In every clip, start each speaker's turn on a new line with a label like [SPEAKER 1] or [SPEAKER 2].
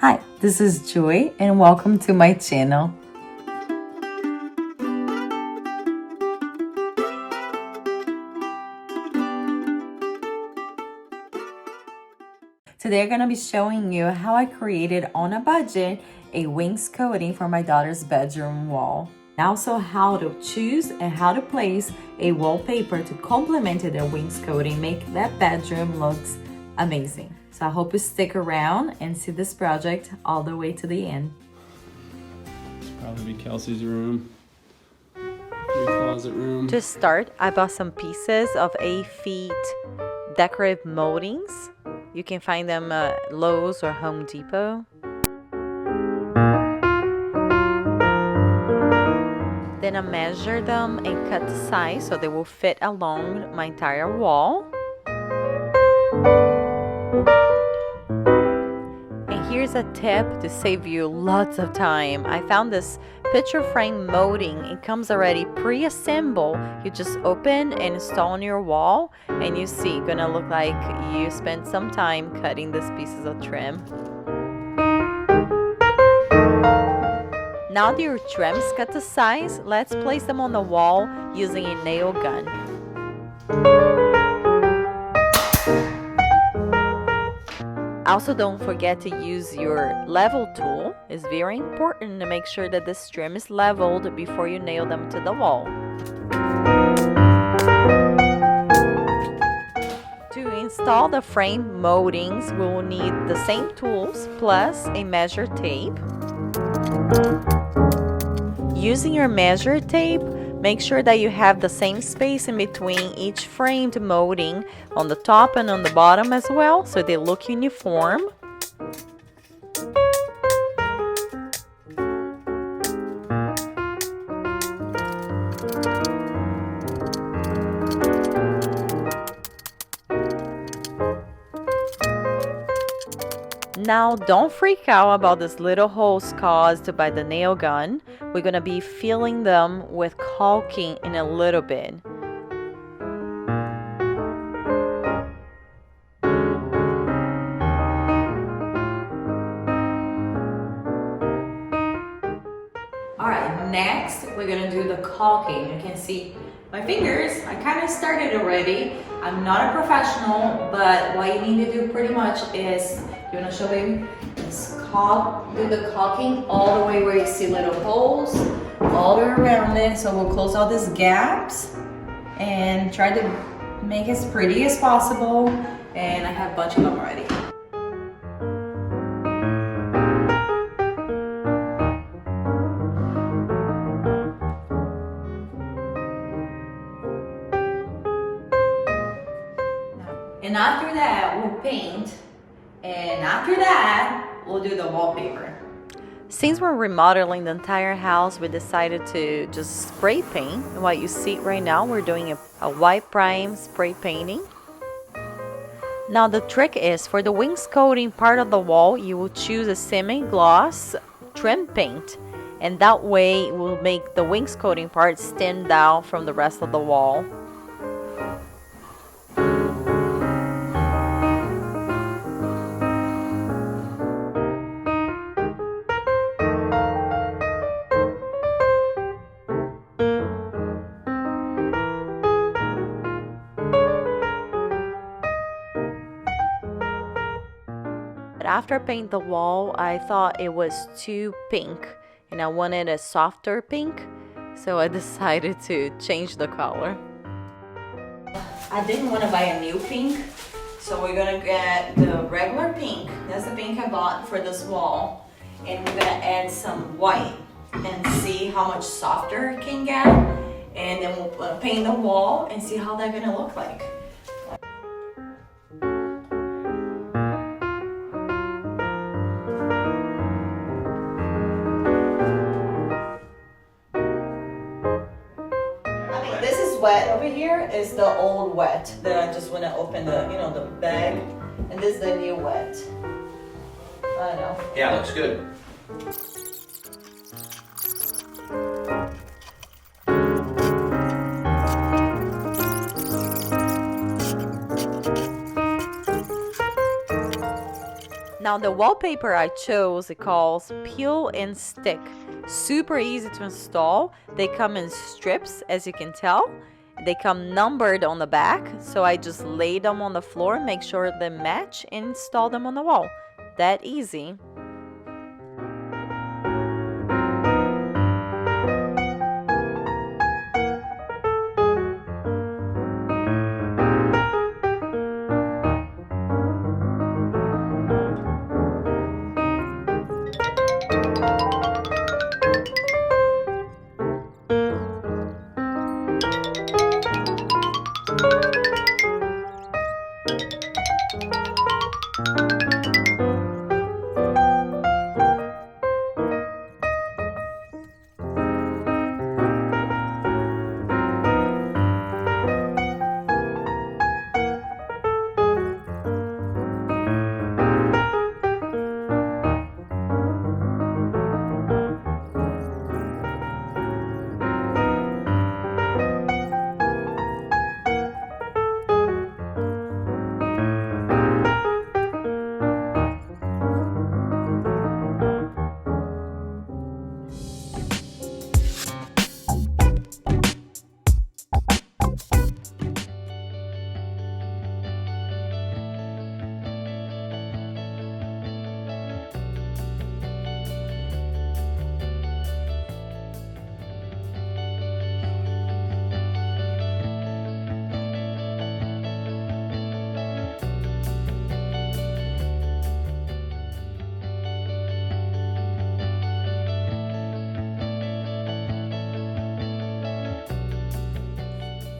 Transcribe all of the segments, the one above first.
[SPEAKER 1] Hi, this is Joy and welcome to my channel. Today I'm going to be showing you how I created on a budget a wainscoting for my daughter's bedroom wall. And also how to choose and how to place a wallpaper to complement the wainscoting, make that bedroom looks amazing. So I hope you stick around and see this project all the way to the end.
[SPEAKER 2] It's probably be Kelsey's room. Your closet room.
[SPEAKER 1] To start, I bought some pieces of 8 feet decorative moldings. You can find them at Lowe's or Home Depot. Then I measured them and cut the size so they will fit along my entire wall. And here's a tip to save you lots of time. I found this picture frame molding. It comes already pre-assembled. You just open and install on your wall, and you see it's gonna look like you spent some time cutting these pieces of trim. Now that your trim's cut to size, let's place them on the wall using a nail gun. Also, don't forget to use your level tool. It's very important to make sure that this trim is leveled before you nail them to the wall. To install the frame moldings, we will need the same tools plus a measure tape. Using your measure tape, make sure that you have the same space in between each framed molding on the top and on the bottom as well, so they look uniform. Now, don't freak out about these little holes caused by the nail gun. We're going to be filling them with caulking in a little bit. Alright, next we're going to do the caulking. You can see my fingers, I kind of started already. I'm not a professional, but what you need to do pretty much is, you want to show him? Is do the caulking all the way where you see little holes, all the way around it. So we'll close all these gaps and try to make it as pretty as possible. And I have a bunch of them already. And after that, we'll paint. And after that, we'll do the wallpaper. Since we're remodeling the entire house, we decided to just spray paint. And what you see right now, we're doing a white prime spray painting. Now the trick is, for the wainscoting part of the wall, you will choose a semi-gloss trim paint. And that way, it will make the wainscoting part stand out from the rest of the wall. After I paint the wall, I thought it was too pink and I wanted a softer pink, so I decided to change the color. I didn't want to buy a new pink, so we're gonna get the regular pink. That's the pink I bought for this wall, and we're gonna add some white and see how much softer it can get, and then we'll paint the wall and see how that's gonna look like. Wet over here is the old wet that I just want to open the, the bag, and this is the new wet. I don't know.
[SPEAKER 3] Yeah, looks good.
[SPEAKER 1] Now the wallpaper I chose, it calls Peel and Stick. Super easy to install. They come in strips, as you can tell. They come numbered on the back, so I just lay them on the floor, make sure they match, and install them on the wall. That easy.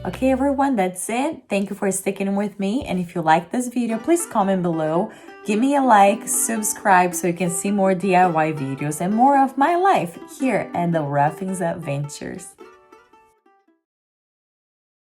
[SPEAKER 1] Okay everyone, that's it. Thank you for sticking with me, and if you like this video, please comment below. Give me a like, subscribe so you can see more DIY videos and more of my life here at the Roughings Adventures.